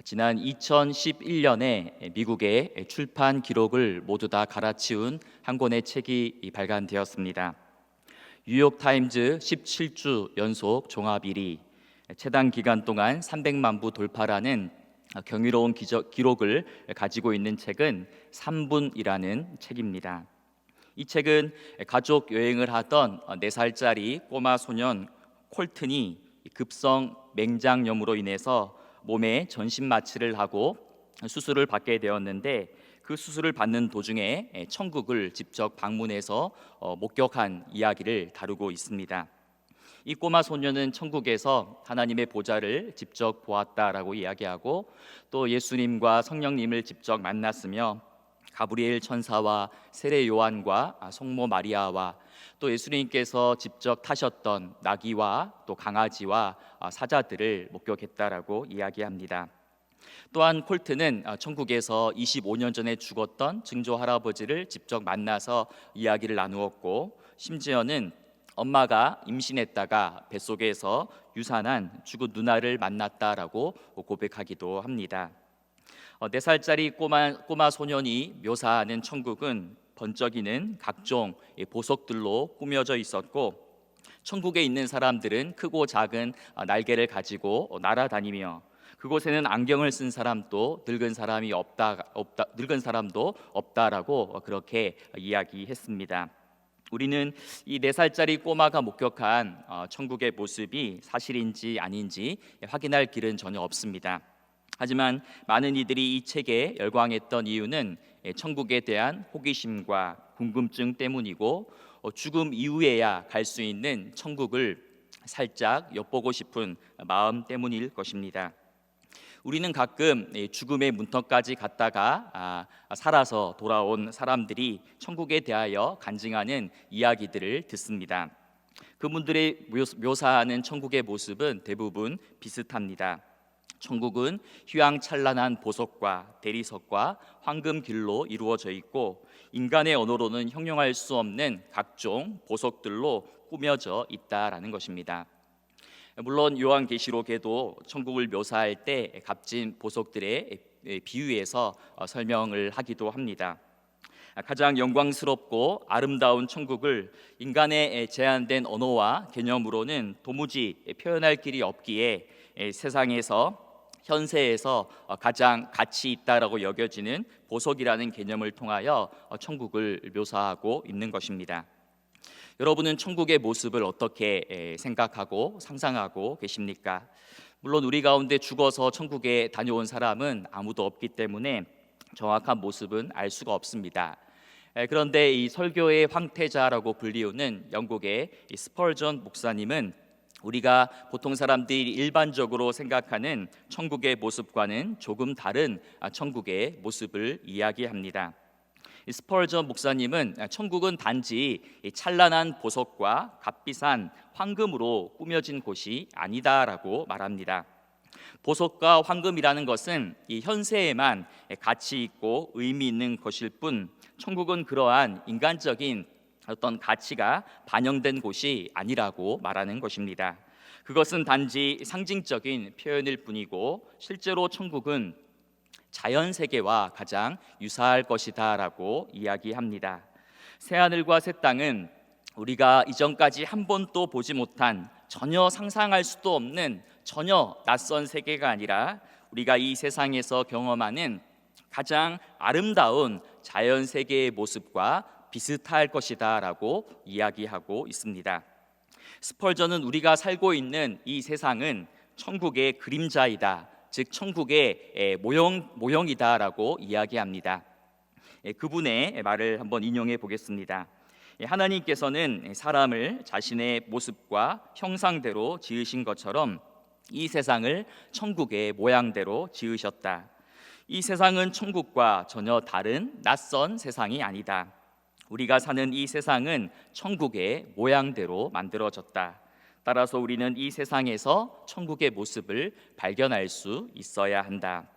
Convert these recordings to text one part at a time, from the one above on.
지난 2011년에 미국의 출판 기록을 모두 다 갈아치운 한 권의 책이 발간되었습니다. 뉴욕타임즈 17주 연속 종합 1위, 최단 기간 동안 300만 부 돌파라는 경이로운 기록을 가지고 있는 책은 3분이라는 책입니다. 이 책은 가족 여행을 하던 4살짜리 꼬마 소년 콜튼이 급성 맹장염으로 인해서 몸에 전신 마취를 하고 수술을 받게 되었는데, 그 수술을 받는 도중에 천국을 직접 방문해서 목격한 이야기를 다루고 있습니다. 이 꼬마 소녀는 천국에서 하나님의 보좌를 직접 보았다라고 이야기하고, 또 예수님과 성령님을 직접 만났으며 가브리엘 천사와 세례 요한과 성모 마리아와 또 예수님께서 직접 타셨던 나귀와 또 강아지와 사자들을 목격했다라고 이야기합니다. 또한 콜트는 천국에서 25년 전에 죽었던 증조 할아버지를 직접 만나서 이야기를 나누었고, 심지어는 엄마가 임신했다가 뱃속에서 유산한 죽은 누나를 만났다라고 고백하기도 합니다. 4살짜리 꼬마 소년이 묘사하는 천국은 번쩍이는 각종 보석들로 꾸며져 있었고, 천국에 있는 사람들은 크고 작은 날개를 가지고 날아다니며, 그곳에는 안경을 쓴 사람도 늙은 사람도 없다라고 그렇게 이야기했습니다. 우리는 이 4살짜리 꼬마가 목격한 천국의 모습이 사실인지 아닌지 확인할 길은 전혀 없습니다. 하지만 많은 이들이 이 책에 열광했던 이유는 천국에 대한 호기심과 궁금증 때문이고, 죽음 이후에야 갈 수 있는 천국을 살짝 엿보고 싶은 마음 때문일 것입니다. 우리는 가끔 죽음의 문턱까지 갔다가 살아서 돌아온 사람들이 천국에 대하여 간증하는 이야기들을 듣습니다. 그분들의 묘사하는 천국의 모습은 대부분 비슷합니다. 천국은 휘황찬란한 보석과 대리석과 황금길로 이루어져 있고, 인간의 언어로는 형용할 수 없는 각종 보석들로 꾸며져 있다라는 것입니다. 물론 요한계시록에도 천국을 묘사할 때 값진 보석들의 비유해서 설명을 하기도 합니다. 가장 영광스럽고 아름다운 천국을 인간의 제한된 언어와 개념으로는 도무지 표현할 길이 없기에 현세에서 가장 가치 있다라고 여겨지는 보석이라는 개념을 통하여 천국을 묘사하고 있는 것입니다. 여러분은 천국의 모습을 어떻게 생각하고 상상하고 계십니까? 물론 우리 가운데 죽어서 천국에 다녀온 사람은 아무도 없기 때문에 정확한 모습은 알 수가 없습니다. 그런데 이 설교의 황태자라고 불리우는 영국의 스펄전 목사님은 우리가 보통 사람들이 일반적으로 생각하는 천국의 모습과는 조금 다른 천국의 모습을 이야기합니다. 스펄전 목사님은 천국은 단지 찬란한 보석과 값비싼 황금으로 꾸며진 곳이 아니다라고 말합니다. 보석과 황금이라는 것은 이 현세에만 가치 있고 의미 있는 것일 뿐, 천국은 그러한 인간적인 어떤 가치가 반영된 곳이 아니라고 말하는 것입니다. 그것은 단지 상징적인 표현일 뿐이고, 실제로 천국은 자연 세계와 가장 유사할 것이다라고 이야기합니다. 새하늘과 새 땅은 우리가 이전까지 한 번도 보지 못한, 전혀 상상할 수도 없는 전혀 낯선 세계가 아니라 우리가 이 세상에서 경험하는 가장 아름다운 자연 세계의 모습과 비슷할 것이다라고 이야기하고 있습니다. 스펄전은 우리가 살고 있는 이 세상은 천국의 그림자이다, 즉 천국의 모형이다라고 이야기합니다. 그분의 말을 한번 인용해 보겠습니다. 하나님께서는 사람을 자신의 모습과 형상대로 지으신 것처럼 이 세상을 천국의 모양대로 지으셨다. 이 세상은 천국과 전혀 다른 낯선 세상이 아니다. 우리가 사는 이 세상은 천국의 모양대로 만들어졌다. 따라서 우리는 이 세상에서 천국의 모습을 발견할 수 있어야 한다.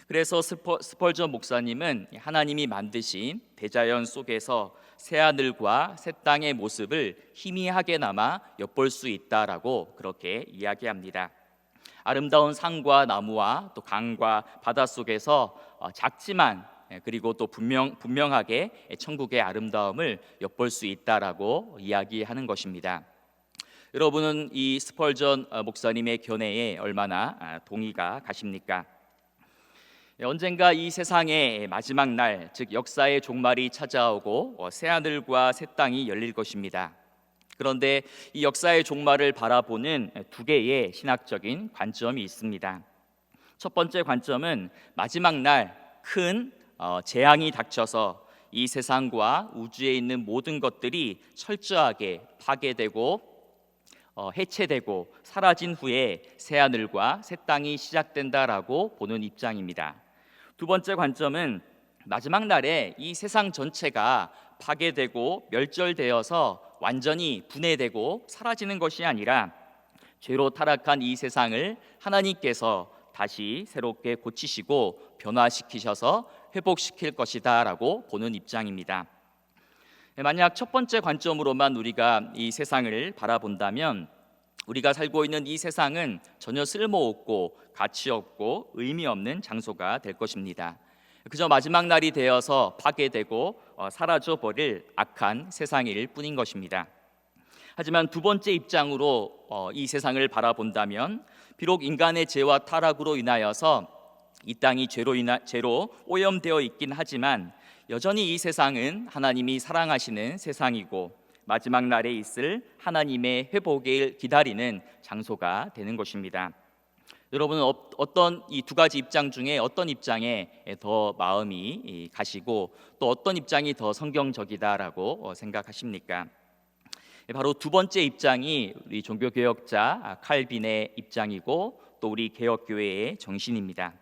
그래서 스펄전 목사님은 하나님이 만드신 대자연 속에서 새하늘과 새 땅의 모습을 희미하게나마 엿볼 수 있다라고 그렇게 이야기합니다. 아름다운 산과 나무와 또 강과 바다 속에서 작지만 그리고 또 분명하게 천국의 아름다움을 엿볼 수 있다라고 이야기하는 것입니다. 여러분은 이 스펄전 목사님의 견해에 얼마나 동의가 가십니까? 언젠가 이 세상의 마지막 날, 즉 역사의 종말이 찾아오고 새 하늘과 새 땅이 열릴 것입니다. 그런데 이 역사의 종말을 바라보는 두 개의 신학적인 관점이 있습니다. 첫 번째 관점은 마지막 날 큰 재앙이 닥쳐서 이 세상과 우주에 있는 모든 것들이 철저하게 파괴되고 해체되고 사라진 후에 새 하늘과 새 땅이 시작된다라고 보는 입장입니다. 두 번째 관점은 마지막 날에 이 세상 전체가 파괴되고 멸절되어서 완전히 분해되고 사라지는 것이 아니라 죄로 타락한 이 세상을 하나님께서 다시 새롭게 고치시고 변화시키셔서 회복시킬 것이다라고 보는 입장입니다. 만약 첫 번째 관점으로만 우리가 이 세상을 바라본다면 우리가 살고 있는 이 세상은 전혀 쓸모없고 가치 없고 의미 없는 장소가 될 것입니다. 그저 마지막 날이 되어서 파괴되고 사라져 버릴 악한 세상일 뿐인 것입니다. 하지만 두 번째 입장으로 이 세상을 바라본다면 비록 인간의 죄와 타락으로 인하여서 이 땅이 죄로 오염되어 있긴 하지만 여전히 이 세상은 하나님이 사랑하시는 세상이고 마지막 날에 있을 하나님의 회복을 기다리는 장소가 되는 것입니다. 여러분은 어떤 이 두 가지 입장 중에 어떤 입장에 더 마음이 가시고 또 어떤 입장이 더 성경적이다라고 생각하십니까? 바로 두 번째 입장이 우리 종교개혁자 칼빈의 입장이고 또 우리 개혁교회의 정신입니다.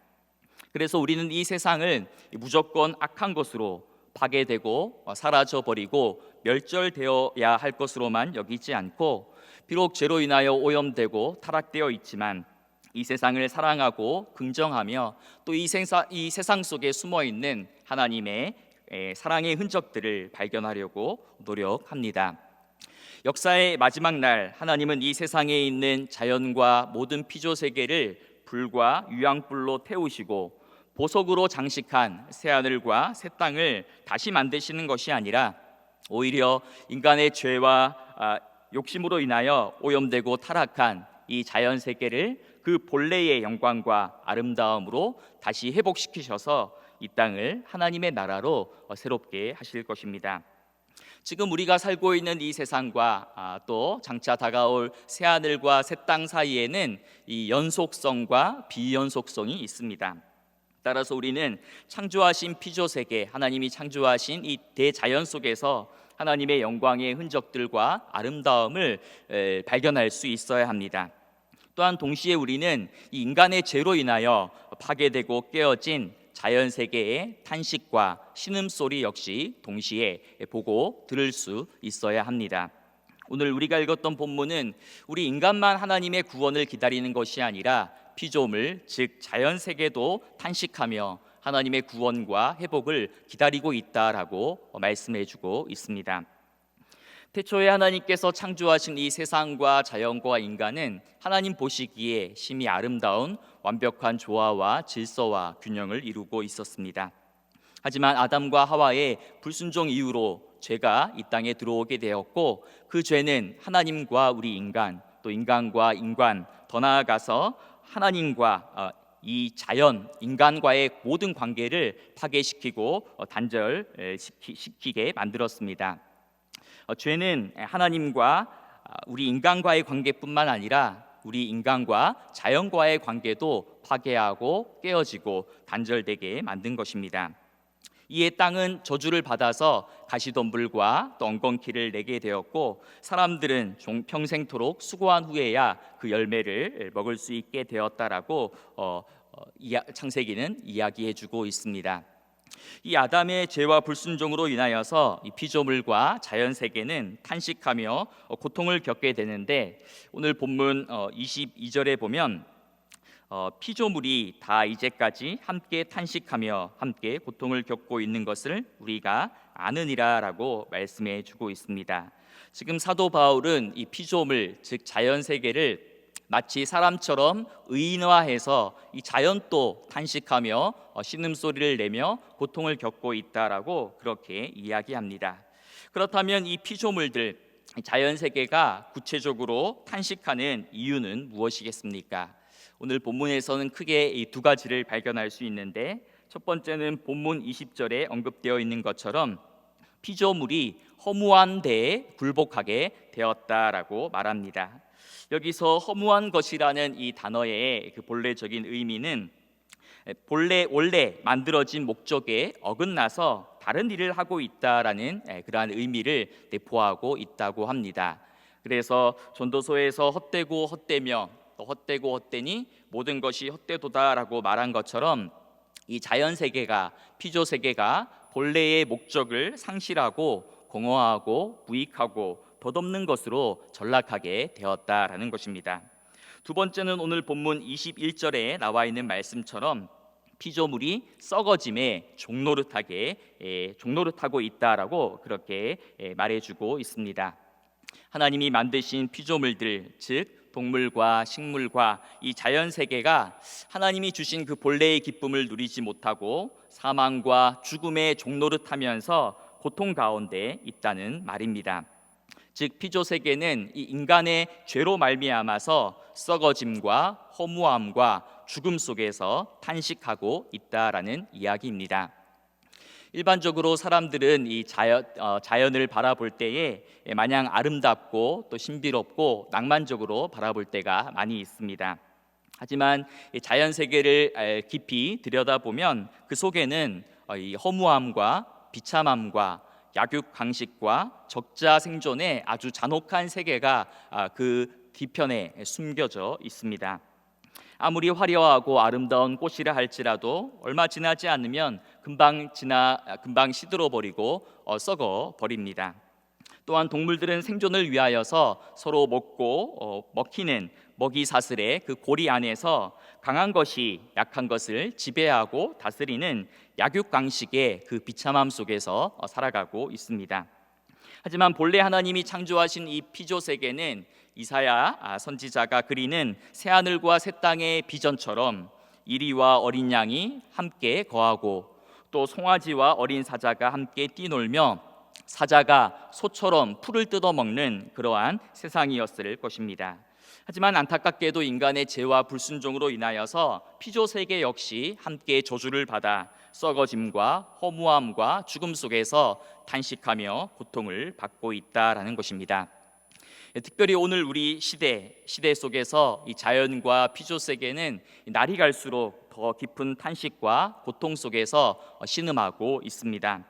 그래서 우리는 이 세상을 무조건 악한 것으로 파괴되고 사라져버리고 멸절되어야 할 것으로만 여기지 않고 비록 죄로 인하여 오염되고 타락되어 있지만 이 세상을 사랑하고 긍정하며 또 이 세상 속에 숨어있는 하나님의 사랑의 흔적들을 발견하려고 노력합니다. 역사의 마지막 날 하나님은 이 세상에 있는 자연과 모든 피조 세계를 불과 유황불로 태우시고 보석으로 장식한 새 하늘과 새 땅을 다시 만드시는 것이 아니라 오히려 인간의 죄와 욕심으로 인하여 오염되고 타락한 이 자연 세계를 그 본래의 영광과 아름다움으로 다시 회복시키셔서 이 땅을 하나님의 나라로 새롭게 하실 것입니다. 지금 우리가 살고 있는 이 세상과 또 장차 다가올 새 하늘과 새 땅 사이에는 이 연속성과 비연속성이 있습니다. 따라서 우리는 창조하신 피조 세계, 하나님이 창조하신 이 대자연 속에서 하나님의 영광의 흔적들과 아름다움을 발견할 수 있어야 합니다. 또한 동시에 우리는 이 인간의 죄로 인하여 파괴되고 깨어진 자연 세계의 탄식과 신음소리 역시 동시에 보고 들을 수 있어야 합니다. 오늘 우리가 읽었던 본문은 우리 인간만 하나님의 구원을 기다리는 것이 아니라 피조물 즉 자연 세계도 탄식하며 하나님의 구원과 회복을 기다리고 있다라고 말씀해주고 있습니다. 태초에 하나님께서 창조하신 이 세상과 자연과 인간은 하나님 보시기에 심히 아름다운 완벽한 조화와 질서와 균형을 이루고 있었습니다. 하지만 아담과 하와의 불순종 이후로 죄가 이 땅에 들어오게 되었고 그 죄는 하나님과 우리 인간 또 인간과 인간 더 나아가서 하나님과 이 자연, 인간과의 모든 관계를 파괴시키고 단절시키게 만들었습니다. 죄는 하나님과 우리 인간과의 관계뿐만 아니라 우리 인간과 자연과의 관계도 파괴하고 깨어지고 단절되게 만든 것입니다. 이에 땅은 저주를 받아서 가시덤불과 또 엉겅퀴를 내게 되었고 사람들은 평생토록 수고한 후에야 그 열매를 먹을 수 있게 되었다라고 창세기는 이야기해주고 있습니다. 이 아담의 죄와 불순종으로 인하여서 이 피조물과 자연 세계는 탄식하며 고통을 겪게 되는데 오늘 본문 22절에 보면 피조물이 다 이제까지 함께 탄식하며 함께 고통을 겪고 있는 것을 우리가 아느니라라고 말씀해 주고 있습니다. 지금 사도 바울은 이 피조물 즉 자연 세계를 마치 사람처럼 의인화해서 이 자연도 탄식하며 신음소리를 내며 고통을 겪고 있다라고 그렇게 이야기합니다. 그렇다면 이 피조물들, 자연 세계가 구체적으로 탄식하는 이유는 무엇이겠습니까? 오늘 본문에서는 크게 이 두 가지를 발견할 수 있는데, 첫 번째는 본문 20절에 언급되어 있는 것처럼 피조물이 허무한 데에 굴복하게 되었다라고 말합니다. 여기서 허무한 것이라는 이 단어의 그 본래적인 의미는 원래 만들어진 목적에 어긋나서 다른 일을 하고 있다라는 그러한 의미를 내포하고 있다고 합니다. 그래서 전도서에서 헛되고 헛되며 또 헛되고 헛되니 모든 것이 헛되도다라고 말한 것처럼 이 자연 세계가, 피조 세계가 본래의 목적을 상실하고 공허하고 무익하고 덧없는 것으로 전락하게 되었다라는 것입니다. 두 번째는 오늘 본문 21절에 나와 있는 말씀처럼 피조물이 썩어짐에 종노릇하고 있다라고 그렇게 말해주고 있습니다. 하나님이 만드신 피조물들, 즉 동물과 식물과 이 자연 세계가 하나님이 주신 그 본래의 기쁨을 누리지 못하고 사망과 죽음에 종노릇하면서 고통 가운데 있다는 말입니다. 즉 피조 세계는 이 인간의 죄로 말미암아서 썩어짐과 허무함과 죽음 속에서 탄식하고 있다라는 이야기입니다. 일반적으로 사람들은 이 자연을 바라볼 때에 마냥 아름답고 또 신비롭고 낭만적으로 바라볼 때가 많이 있습니다. 하지만 자연 세계를 깊이 들여다보면 그 속에는 이 허무함과 비참함과 약육강식과 적자 생존의 아주 잔혹한 세계가 그 뒤편에 숨겨져 있습니다. 아무리 화려하고 아름다운 꽃이라 할지라도 얼마 지나지 않으면 금방 시들어 버리고 썩어 버립니다. 또한 동물들은 생존을 위하여서 서로 먹히는 먹이 사슬의 그 고리 안에서 강한 것이 약한 것을 지배하고 다스리는 약육강식의 그 비참함 속에서 살아가고 있습니다. 하지만 본래 하나님이 창조하신 이 피조 세계는 이사야 선지자가 그리는 새하늘과 새 땅의 비전처럼 이리와 어린 양이 함께 거하고 또 송아지와 어린 사자가 함께 뛰놀며 사자가 소처럼 풀을 뜯어먹는 그러한 세상이었을 것입니다. 하지만 안타깝게도 인간의 죄와 불순종으로 인하여서 피조 세계 역시 함께 저주를 받아 썩어짐과 허무함과 죽음 속에서 탄식하며 고통을 받고 있다라는 것입니다. 특별히 오늘 우리 시대 속에서 이 자연과 피조 세계는 날이 갈수록 더 깊은 탄식과 고통 속에서 신음하고 있습니다.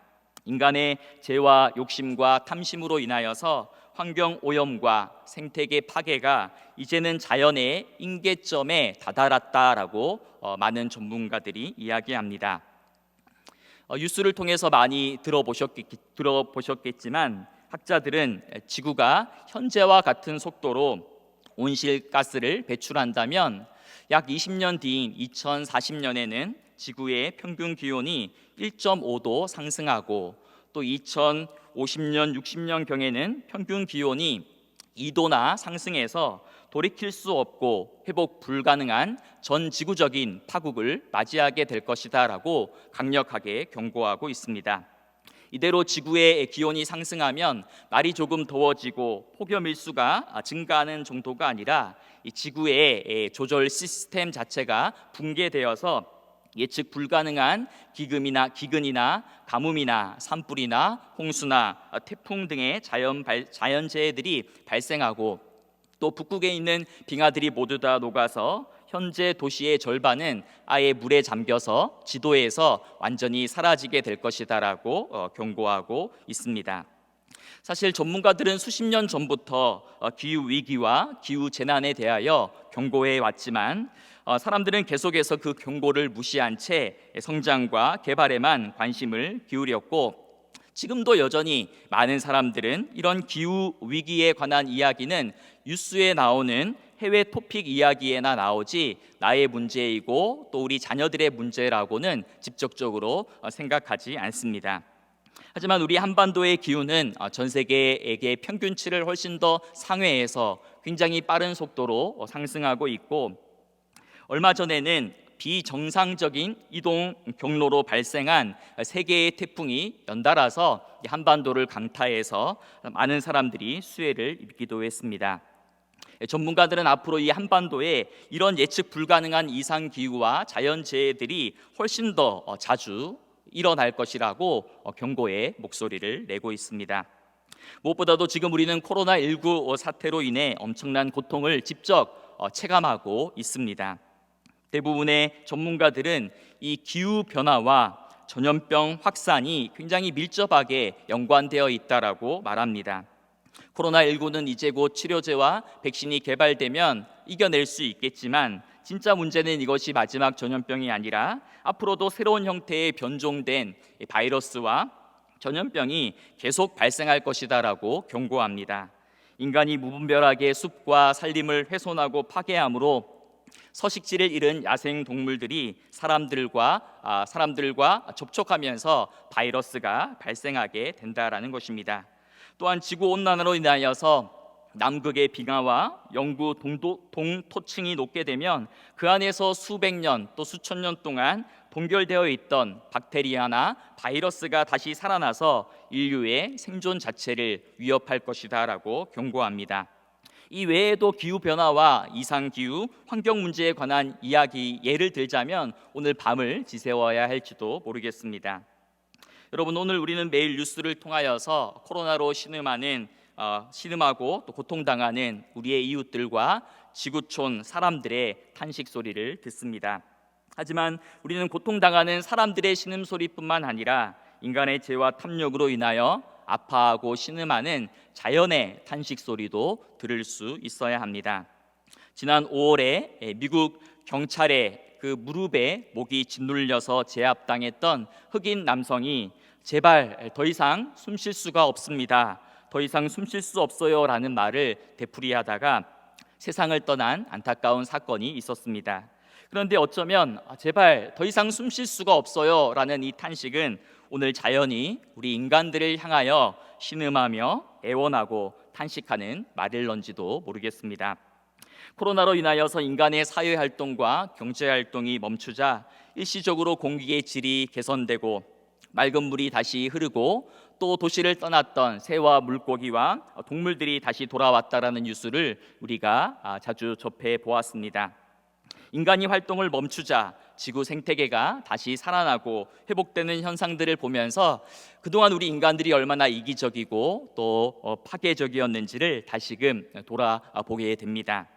인간의 죄와 욕심과 탐심으로 인하여서 환경 오염과 생태계 파괴가 이제는 자연의 임계점에 다다랐다라고 많은 전문가들이 이야기합니다. 뉴스를 통해서 많이 들어보셨겠지만 학자들은 지구가 현재와 같은 속도로 온실가스를 배출한다면 약 20년 뒤인 2040년에는 지구의 평균 기온이 1.5도 상승하고 또 2050년, 60년경에는 평균 기온이 2도나 상승해서 돌이킬 수 없고 회복 불가능한 전 지구적인 파국을 맞이하게 될 것이다라고 강력하게 경고하고 있습니다. 이대로 지구의 기온이 상승하면 날이 조금 더워지고 폭염 일수가 증가하는 정도가 아니라 이 지구의 조절 시스템 자체가 붕괴되어서 예측 불가능한 기근이나 가뭄이나 산불이나 홍수나 태풍 등의 자연재해들이 발생하고 또 북극에 있는 빙하들이 모두 다 녹아서 현재 도시의 절반은 아예 물에 잠겨서 지도에서 완전히 사라지게 될 것이다라고 경고하고 있습니다. 사실 전문가들은 수십 년 전부터 기후 위기와 기후 재난에 대하여 경고해 왔지만 사람들은 계속해서 그 경고를 무시한 채 성장과 개발에만 관심을 기울였고 지금도 여전히 많은 사람들은 이런 기후 위기에 관한 이야기는 뉴스에 나오는 해외 토픽 이야기에나 나오지 나의 문제이고 또 우리 자녀들의 문제라고는 직접적으로 생각하지 않습니다. 하지만 우리 한반도의 기후는 전 세계에게 평균치를 훨씬 더 상회해서 굉장히 빠른 속도로 상승하고 있고, 얼마 전에는 비정상적인 이동 경로로 발생한 세 개의 태풍이 연달아서 한반도를 강타해서 많은 사람들이 수해를 입기도 했습니다. 전문가들은 앞으로 이 한반도에 이런 예측 불가능한 이상 기후와 자연재해들이 훨씬 더 자주 일어날 것이라고 경고의 목소리를 내고 있습니다. 무엇보다도 지금 우리는 코로나19 사태로 인해 엄청난 고통을 직접 체감하고 있습니다. 대부분의 전문가들은 이 기후 변화와 전염병 확산이 굉장히 밀접하게 연관되어 있다라고 말합니다. 코로나19는 이제 곧 치료제와 백신이 개발되면 이겨낼 수 있겠지만, 진짜 문제는 이것이 마지막 전염병이 아니라 앞으로도 새로운 형태의 변종된 바이러스와 전염병이 계속 발생할 것이다라고 경고합니다. 인간이 무분별하게 숲과 산림을 훼손하고 파괴함으로 서식지를 잃은 야생 동물들이 사람들과 접촉하면서 바이러스가 발생하게 된다라는 것입니다. 또한 지구 온난화로 인하여서 남극의 빙하와 영구 동토층이 녹게 되면 그 안에서 수백 년 또 수천 년 동안 동결되어 있던 박테리아나 바이러스가 다시 살아나서 인류의 생존 자체를 위협할 것이다라고 경고합니다. 이 외에도 기후변화와 이상기후, 환경 문제에 관한 이야기 예를 들자면 오늘 밤을 지새워야 할지도 모르겠습니다. 여러분, 오늘 우리는 매일 뉴스를 통하여서 코로나로 신음하고 또 고통당하는 우리의 이웃들과 지구촌 사람들의 탄식 소리를 듣습니다. 하지만 우리는 고통당하는 사람들의 신음소리뿐만 아니라 인간의 죄와 탐욕으로 인하여 아파하고 신음하는 자연의 탄식 소리도 들을 수 있어야 합니다. 지난 5월에 미국 경찰의 그 무릎에 목이 짓눌려서 제압당했던 흑인 남성이 제발 더 이상 숨 쉴 수가 없습니다, 더 이상 숨 쉴 수 없어요 라는 말을 되풀이하다가 세상을 떠난 안타까운 사건이 있었습니다. 그런데 어쩌면 제발 더 이상 숨 쉴 수가 없어요 라는 이 탄식은 오늘 자연이 우리 인간들을 향하여 신음하며 애원하고 탄식하는 말일런지도 모르겠습니다. 코로나로 인하여서 인간의 사회활동과 경제활동이 멈추자 일시적으로 공기의 질이 개선되고 맑은 물이 다시 흐르고 또 도시를 떠났던 새와 물고기와 동물들이 다시 돌아왔다라는 뉴스를 우리가 자주 접해 보았습니다. 인간이 활동을 멈추자 지구 생태계가 다시 살아나고 회복되는 현상들을 보면서 그동안 우리 인간들이 얼마나 이기적이고 또 파괴적이었는지를 다시금 돌아보게 됩니다.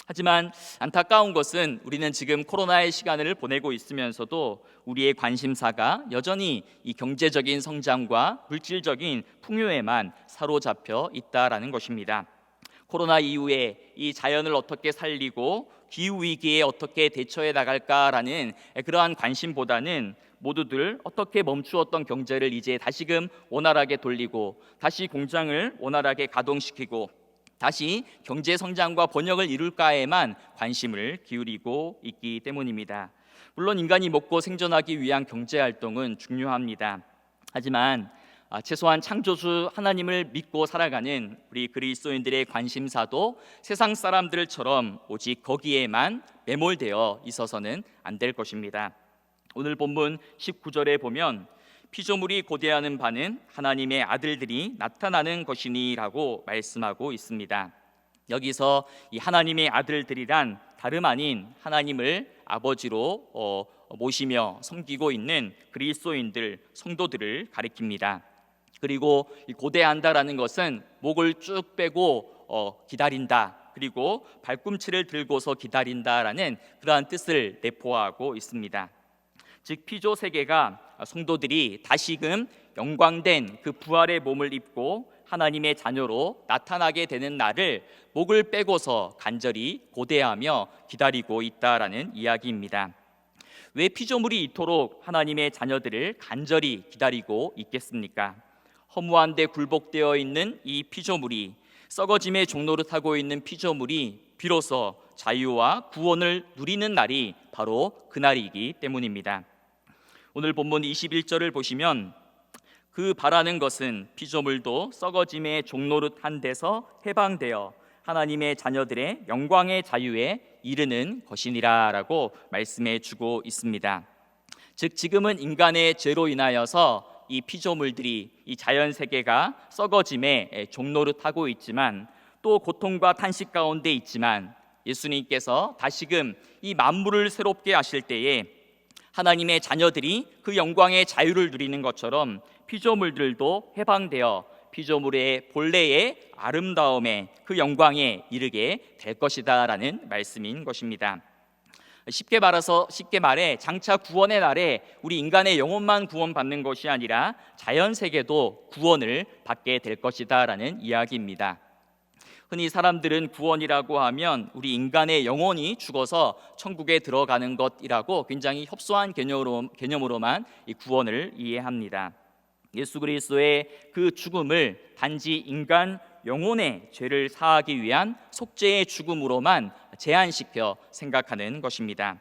하지만 안타까운 것은 우리는 지금 코로나의 시간을 보내고 있으면서도 우리의 관심사가 여전히 이 경제적인 성장과 물질적인 풍요에만 사로잡혀 있다라는 것입니다. 코로나 이후에 이 자연을 어떻게 살리고 기후 위기에 어떻게 대처해 나갈까라는 그러한 관심보다는 모두들 어떻게 멈추었던 경제를 이제 다시금 원활하게 돌리고 다시 공장을 원활하게 가동시키고 다시 경제 성장과 번영을 이룰까에만 관심을 기울이고 있기 때문입니다. 물론 인간이 먹고 생존하기 위한 경제 활동은 중요합니다. 하지만 최소한 창조주 하나님을 믿고 살아가는 우리 그리스도인들의 관심사도 세상 사람들처럼 오직 거기에만 매몰되어 있어서는 안 될 것입니다. 오늘 본문 19절에 보면 피조물이 고대하는 바는 하나님의 아들들이 나타나는 것이니라고 말씀하고 있습니다. 여기서 이 하나님의 아들들이란 다름 아닌 하나님을 아버지로 모시며 섬기고 있는 그리스도인들, 성도들을 가리킵니다. 그리고 이 고대한다라는 것은 목을 쭉 빼고 기다린다, 그리고 발꿈치를 들고서 기다린다라는 그러한 뜻을 내포하고 있습니다. 즉 피조 세계가 성도들이 다시금 영광된 그 부활의 몸을 입고 하나님의 자녀로 나타나게 되는 날을 목을 빼고서 간절히 고대하며 기다리고 있다라는 이야기입니다. 왜 피조물이 이토록 하나님의 자녀들을 간절히 기다리고 있겠습니까? 허무한 데 굴복되어 있는 이 피조물이, 썩어짐의 종로를 타고 있는 피조물이 비로소 자유와 구원을 누리는 날이 바로 그날이기 때문입니다. 오늘 본문 21절을 보시면 그 바라는 것은 피조물도 썩어짐의 종노릇한 데서 해방되어 하나님의 자녀들의 영광의 자유에 이르는 것이니라라고 말씀해 주고 있습니다. 즉 지금은 인간의 죄로 인하여서 이 피조물들이 이 자연 세계가 썩어짐에 종노릇하고 있지만 또 고통과 탄식 가운데 있지만 예수님께서 다시금 이 만물을 새롭게 하실 때에 하나님의 자녀들이 그 영광의 자유를 누리는 것처럼 피조물들도 해방되어 피조물의 본래의 아름다움에 그 영광에 이르게 될 것이다라는 말씀인 것입니다. 쉽게 말해 장차 구원의 날에 우리 인간의 영혼만 구원받는 것이 아니라 자연 세계도 구원을 받게 될 것이다라는 이야기입니다. 흔히 사람들은 구원이라고 하면 우리 인간의 영혼이 죽어서 천국에 들어가는 것이라고 굉장히 협소한 개념으로만 이 구원을 이해합니다. 예수 그리스도의 그 죽음을 단지 인간 영혼의 죄를 사하기 위한 속죄의 죽음으로만 제한시켜 생각하는 것입니다.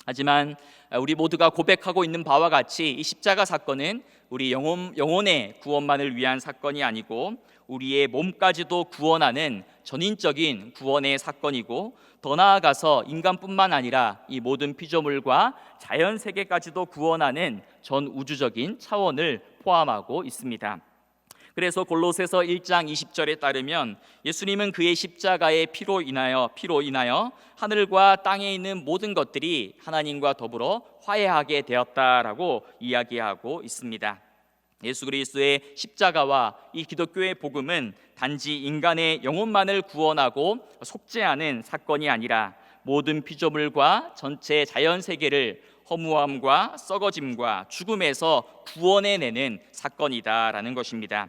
하지만 우리 모두가 고백하고 있는 바와 같이 이 십자가 사건은 우리 영혼의 구원만을 위한 사건이 아니고 우리의 몸까지도 구원하는 전인적인 구원의 사건이고, 더 나아가서 인간뿐만 아니라 이 모든 피조물과 자연 세계까지도 구원하는 전 우주적인 차원을 포함하고 있습니다. 그래서 골로새서 1장 20절에 따르면 예수님은 그의 십자가의 피로 인하여 하늘과 땅에 있는 모든 것들이 하나님과 더불어 화해하게 되었다라고 이야기하고 있습니다. 예수 그리스도의 십자가와 이 기독교의 복음은 단지 인간의 영혼만을 구원하고 속죄하는 사건이 아니라 모든 피조물과 전체 자연 세계를 허무함과 썩어짐과 죽음에서 구원해내는 사건이다라는 것입니다.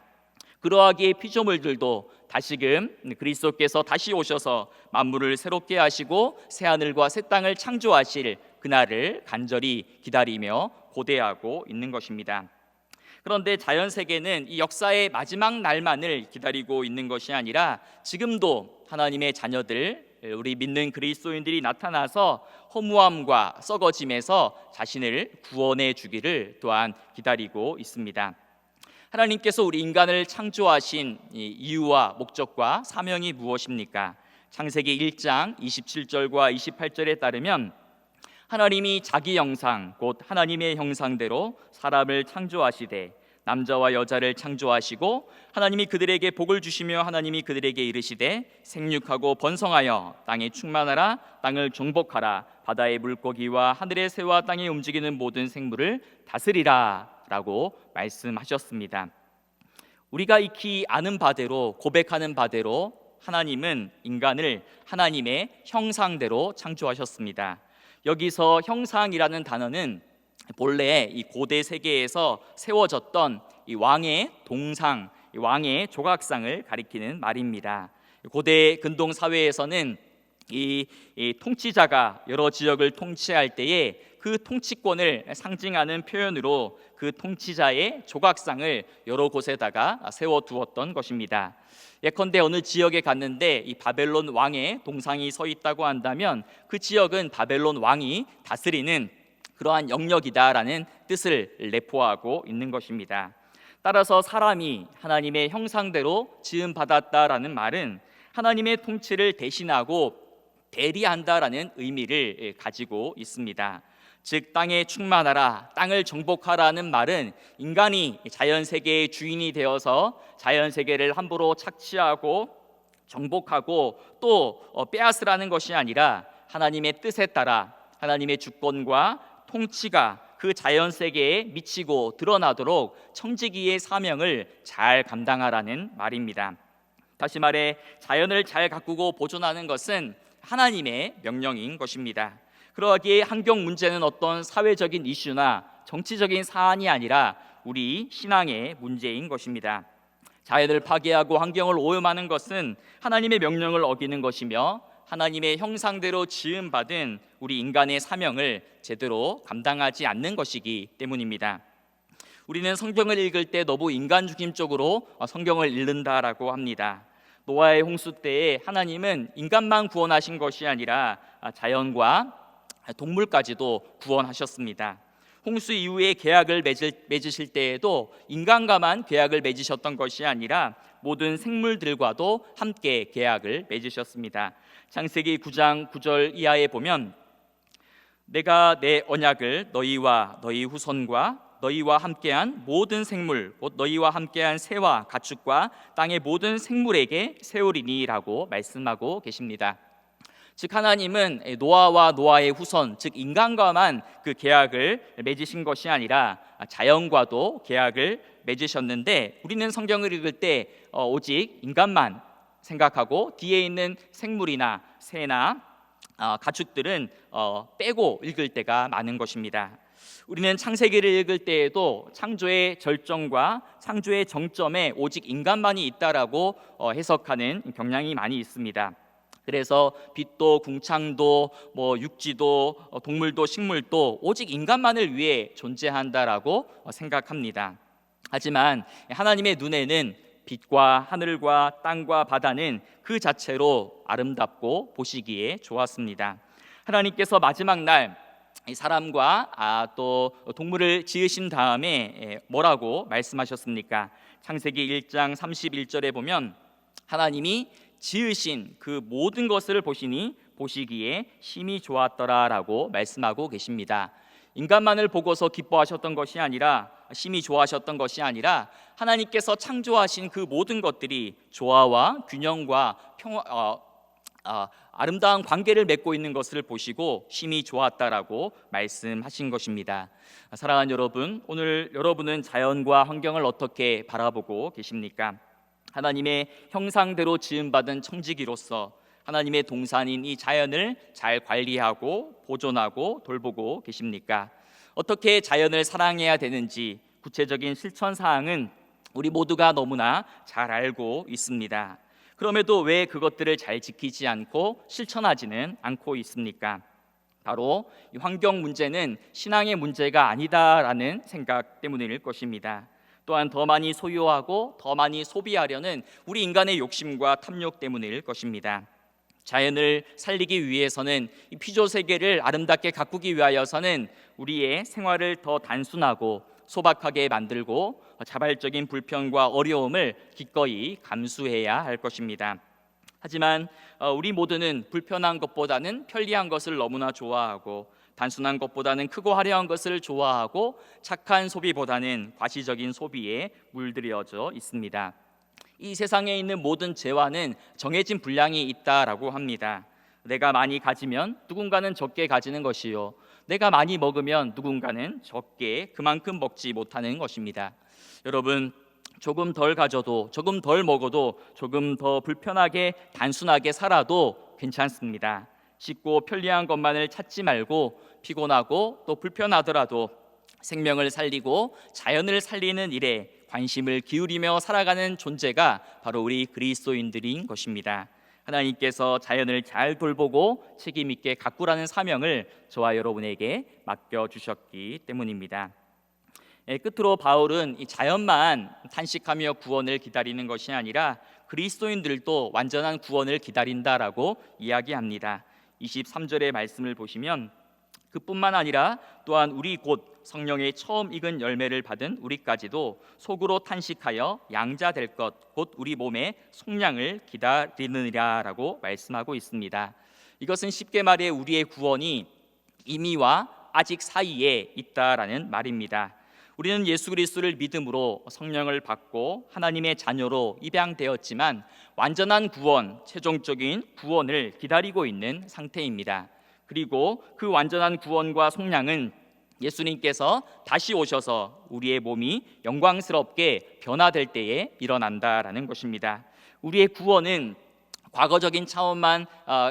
그러하기에 피조물들도 다시금 그리스도께서 다시 오셔서 만물을 새롭게 하시고 새 하늘과 새 땅을 창조하실 그날을 간절히 기다리며 고대하고 있는 것입니다. 그런데 자연 세계는 이 역사의 마지막 날만을 기다리고 있는 것이 아니라 지금도 하나님의 자녀들, 우리 믿는 그리스도인들이 나타나서 허무함과 썩어짐에서 자신을 구원해 주기를 또한 기다리고 있습니다. 하나님께서 우리 인간을 창조하신 이유와 목적과 사명이 무엇입니까? 창세기 1장 27절과 28절에 따르면 하나님이 자기 형상 곧 하나님의 형상대로 사람을 창조하시되 남자와 여자를 창조하시고 하나님이 그들에게 복을 주시며 하나님이 그들에게 이르시되 생육하고 번성하여 땅에 충만하라 땅을 정복하라 바다의 물고기와 하늘의 새와 땅에 움직이는 모든 생물을 다스리라 라고 말씀하셨습니다. 우리가 익히 아는 바대로 고백하는 바대로 하나님은 인간을 하나님의 형상대로 창조하셨습니다. 여기서 형상이라는 단어는 본래 이 고대 세계에서 세워졌던 이 왕의 동상, 이 왕의 조각상을 가리키는 말입니다. 고대 근동 사회에서는 이 통치자가 여러 지역을 통치할 때에 그 통치권을 상징하는 표현으로 그 통치자의 조각상을 여러 곳에다가 세워두었던 것입니다. 예컨대 어느 지역에 갔는데 이 바벨론 왕의 동상이 서 있다고 한다면 그 지역은 바벨론 왕이 다스리는 그러한 영역이다라는 뜻을 내포하고 있는 것입니다. 따라서 사람이 하나님의 형상대로 지음받았다라는 말은 하나님의 통치를 대신하고 대리한다라는 의미를 가지고 있습니다. 즉 땅에 충만하라, 땅을 정복하라는 말은 인간이 자연세계의 주인이 되어서 자연세계를 함부로 착취하고 정복하고 또 빼앗으라는 것이 아니라 하나님의 뜻에 따라 하나님의 주권과 통치가 그 자연세계에 미치고 드러나도록 청지기의 사명을 잘 감당하라는 말입니다. 다시 말해 자연을 잘 가꾸고 보존하는 것은 하나님의 명령인 것입니다. 그러기에 환경 문제는 어떤 사회적인 이슈나 정치적인 사안이 아니라 우리 신앙의 문제인 것입니다. 자연을 파괴하고 환경을 오염하는 것은 하나님의 명령을 어기는 것이며 하나님의 형상대로 지음받은 우리 인간의 사명을 제대로 감당하지 않는 것이기 때문입니다. 우리는 성경을 읽을 때 너무 인간중심적으로 성경을 읽는다라고 합니다. 노아의 홍수 때에 하나님은 인간만 구원하신 것이 아니라 자연과 동물까지도 구원하셨습니다. 홍수 이후에 계약을 맺으실 때에도 인간과만 계약을 맺으셨던 것이 아니라 모든 생물들과도 함께 계약을 맺으셨습니다. 창세기 9장 9절 이하에 보면 내가 내 언약을 너희와 너희 후손과 너희와 함께한 모든 생물 곧 너희와 함께한 새와 가축과 땅의 모든 생물에게 세우리니라고 말씀하고 계십니다. 즉 하나님은 노아와 노아의 후손 즉 인간과만 그 계약을 맺으신 것이 아니라 자연과도 계약을 맺으셨는데 우리는 성경을 읽을 때 오직 인간만 생각하고 뒤에 있는 생물이나 새나 가축들은 빼고 읽을 때가 많은 것입니다. 우리는 창세기를 읽을 때에도 창조의 절정과 창조의 정점에 오직 인간만이 있다라고 해석하는 경향이 많이 있습니다. 그래서 빛도 궁창도 육지도 동물도 식물도 오직 인간만을 위해 존재한다라고 생각합니다. 하지만 하나님의 눈에는 빛과 하늘과 땅과 바다는 그 자체로 아름답고 보시기에 좋았습니다. 하나님께서 마지막 날 사람과 또 동물을 지으신 다음에 뭐라고 말씀하셨습니까? 창세기 1장 31절에 보면 하나님이 지으신 그 모든 것을 보시니 보시기에 심히 좋았더라라고 말씀하고 계십니다. 인간만을 보고서 기뻐하셨던 것이 아니라 심히 좋아하셨던 것이 아니라 하나님께서 창조하신 그 모든 것들이 조화와 균형과 아름다운 관계를 맺고 있는 것을 보시고 심히 좋았다라고 말씀하신 것입니다. 사랑하는 여러분, 오늘 여러분은 자연과 환경을 어떻게 바라보고 계십니까? 하나님의 형상대로 지음받은 청지기로서 하나님의 동산인 이 자연을 잘 관리하고 보존하고 돌보고 계십니까? 어떻게 자연을 사랑해야 되는지 구체적인 실천 사항은 우리 모두가 너무나 잘 알고 있습니다. 그럼에도 왜 그것들을 잘 지키지 않고 실천하지는 않고 있습니까? 바로 이 환경 문제는 신앙의 문제가 아니다라는 생각 때문일 것입니다. 또한 더 많이 소유하고 더 많이 소비하려는 우리 인간의 욕심과 탐욕 때문일 것입니다. 자연을 살리기 위해서는 이 피조 세계를 아름답게 가꾸기 위하여서는 우리의 생활을 더 단순하고 소박하게 만들고 자발적인 불편과 어려움을 기꺼이 감수해야 할 것입니다. 하지만 우리 모두는 불편한 것보다는 편리한 것을 너무나 좋아하고 단순한 것보다는 크고 화려한 것을 좋아하고 착한 소비보다는 과시적인 소비에 물들여져 있습니다. 이 세상에 있는 모든 재화는 정해진 분량이 있다라고 합니다. 내가 많이 가지면 누군가는 적게 가지는 것이요, 내가 많이 먹으면 누군가는 적게 그만큼 먹지 못하는 것입니다. 여러분, 조금 덜 가져도 조금 덜 먹어도 조금 더 불편하게 단순하게 살아도 괜찮습니다. 쉽고 편리한 것만을 찾지 말고 피곤하고 또 불편하더라도 생명을 살리고 자연을 살리는 일에 관심을 기울이며 살아가는 존재가 바로 우리 그리스도인들인 것입니다. 하나님께서 자연을 잘 돌보고 책임 있게 가꾸라는 사명을 저와 여러분에게 맡겨주셨기 때문입니다. 끝으로 바울은 이 자연만 탄식하며 구원을 기다리는 것이 아니라 그리스도인들도 완전한 구원을 기다린다라고 이야기합니다. 23절의 말씀을 보시면 그뿐만 아니라 또한 우리 곧 성령의 처음 익은 열매를 받은 우리까지도 속으로 탄식하여 양자 될 것 곧 우리 몸의 속량을 기다리느니라라고 말씀하고 있습니다. 이것은 쉽게 말해 우리의 구원이 이미와 아직 사이에 있다라는 말입니다. 우리는 예수 그리스도를 믿음으로 성령을 받고 하나님의 자녀로 입양되었지만 완전한 구원, 최종적인 구원을 기다리고 있는 상태입니다. 그리고 그 완전한 구원과 속량은 예수님께서 다시 오셔서 우리의 몸이 영광스럽게 변화될 때에 일어난다라는 것입니다. 우리의 구원은 과거적인 차원만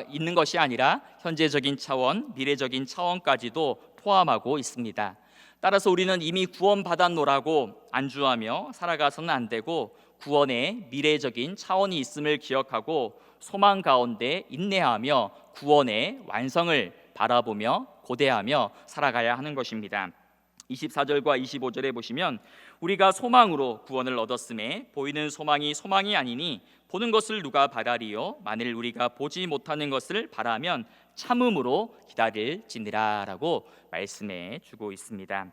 있는 것이 아니라 현재적인 차원, 미래적인 차원까지도 포함하고 있습니다. 따라서 우리는 이미 구원받았노라고 안주하며 살아가서는 안 되고 구원의 미래적인 차원이 있음을 기억하고 소망 가운데 인내하며 구원의 완성을 바라보며 고대하며 살아가야 하는 것입니다. 24절과 25절에 보시면 우리가 소망으로 구원을 얻었음에 보이는 소망이 소망이 아니니 보는 것을 누가 바라리요 만일 우리가 보지 못하는 것을 바라면 참음으로 기다릴지니라라고 말씀해 주고 있습니다.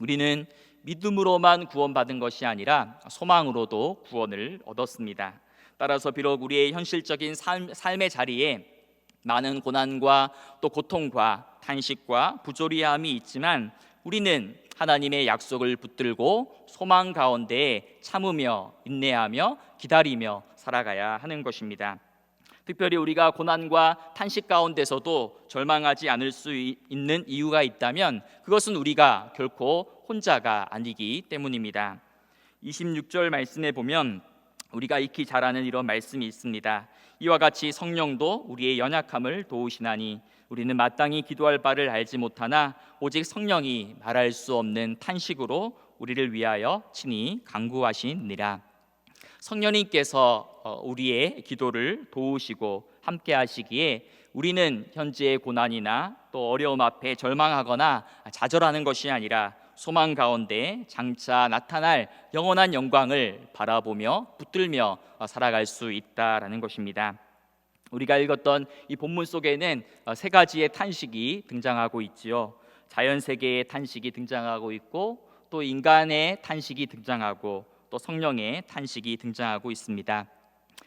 우리는 믿음으로만 구원받은 것이 아니라 소망으로도 구원을 얻었습니다. 따라서 비록 우리의 현실적인 삶의 자리에 많은 고난과 또 고통과 탄식과 부조리함이 있지만 우리는 하나님의 약속을 붙들고 소망 가운데 참으며 인내하며 기다리며 살아가야 하는 것입니다. 특별히 우리가 고난과 탄식 가운데서도 절망하지 않을 수 있는 이유가 있다면 그것은 우리가 결코 혼자가 아니기 때문입니다. 26절 말씀에 보면 우리가 익히 잘 아는 이런 말씀이 있습니다. 이와 같이 성령도 우리의 연약함을 도우시나니 우리는 마땅히 기도할 바를 알지 못하나 오직 성령이 말할 수 없는 탄식으로 우리를 위하여 친히 간구하시니라. 성령님께서 우리의 기도를 도우시고 함께 하시기에 우리는 현재의 고난이나 또 어려움 앞에 절망하거나 좌절하는 것이 아니라 소망 가운데 장차 나타날 영원한 영광을 바라보며 붙들며 살아갈 수 있다라는 것입니다. 우리가 읽었던 이 본문 속에는 세 가지의 탄식이 등장하고 있지요. 자연 세계의 탄식이 등장하고 있고 또 인간의 탄식이 등장하고 또 성령의 탄식이 등장하고 있습니다.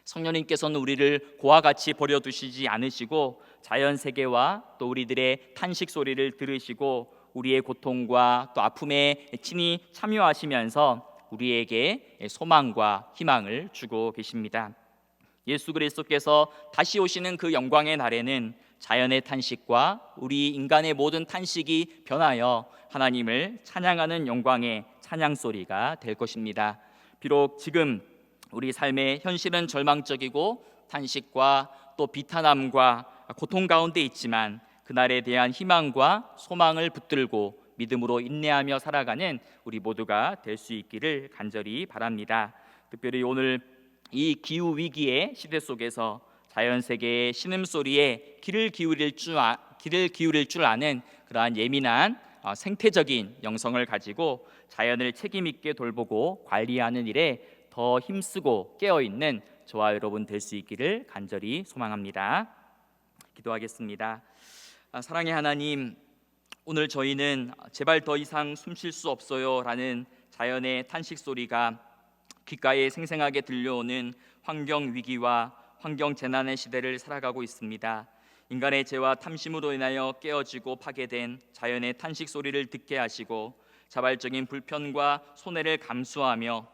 성령님께서는 우리를 고와 같이 버려두시지 않으시고 자연 세계와 또 우리들의 탄식 소리를 들으시고 우리의 고통과 또 아픔에 친히 참여하시면서 우리에게 소망과 희망을 주고 계십니다. 예수 그리스도께서 다시 오시는 그 영광의 날에는 자연의 탄식과 우리 인간의 모든 탄식이 변하여 하나님을 찬양하는 영광의 찬양 소리가 될 것입니다. 비록 지금 우리 삶의 현실은 절망적이고 탄식과 또 비탄함과 고통 가운데 있지만 그날에 대한 희망과 소망을 붙들고 믿음으로 인내하며 살아가는 우리 모두가 될 수 있기를 간절히 바랍니다. 특별히 오늘 이 기후 위기의 시대 속에서 자연 세계의 신음소리에 귀를 기울일 줄 아는 그러한 예민한 생태적인 영성을 가지고 자연을 책임 있게 돌보고 관리하는 일에 더 힘쓰고 깨어있는 저와 여러분 될 수 있기를 간절히 소망합니다. 기도하겠습니다. 사랑의 하나님, 오늘 저희는 제발 더 이상 숨 쉴 수 없어요 라는 자연의 탄식 소리가 귓가에 생생하게 들려오는 환경 위기와 환경 재난의 시대를 살아가고 있습니다. 인간의 죄와 탐심으로 인하여 깨어지고 파괴된 자연의 탄식 소리를 듣게 하시고 자발적인 불편과 손해를 감수하며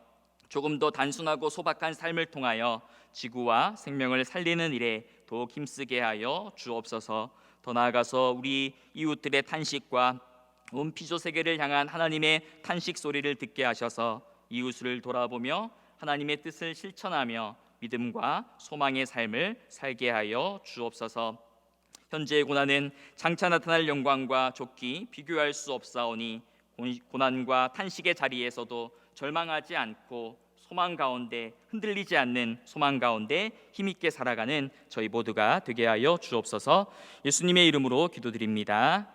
조금 더 단순하고 소박한 삶을 통하여 지구와 생명을 살리는 일에 더욱 힘쓰게 하여 주옵소서. 더 나아가서 우리 이웃들의 탄식과 온 피조 세계를 향한 하나님의 탄식 소리를 듣게 하셔서 이웃을 돌아보며 하나님의 뜻을 실천하며 믿음과 소망의 삶을 살게 하여 주옵소서. 현재의 고난은 장차 나타날 영광과 좋기 비교할 수 없사오니 고난과 탄식의 자리에서도 절망하지 않고 소망 가운데 흔들리지 않는 소망 가운데 힘있게 살아가는 저희 모두가 되게 하여 주옵소서. 예수님의 이름으로 기도드립니다.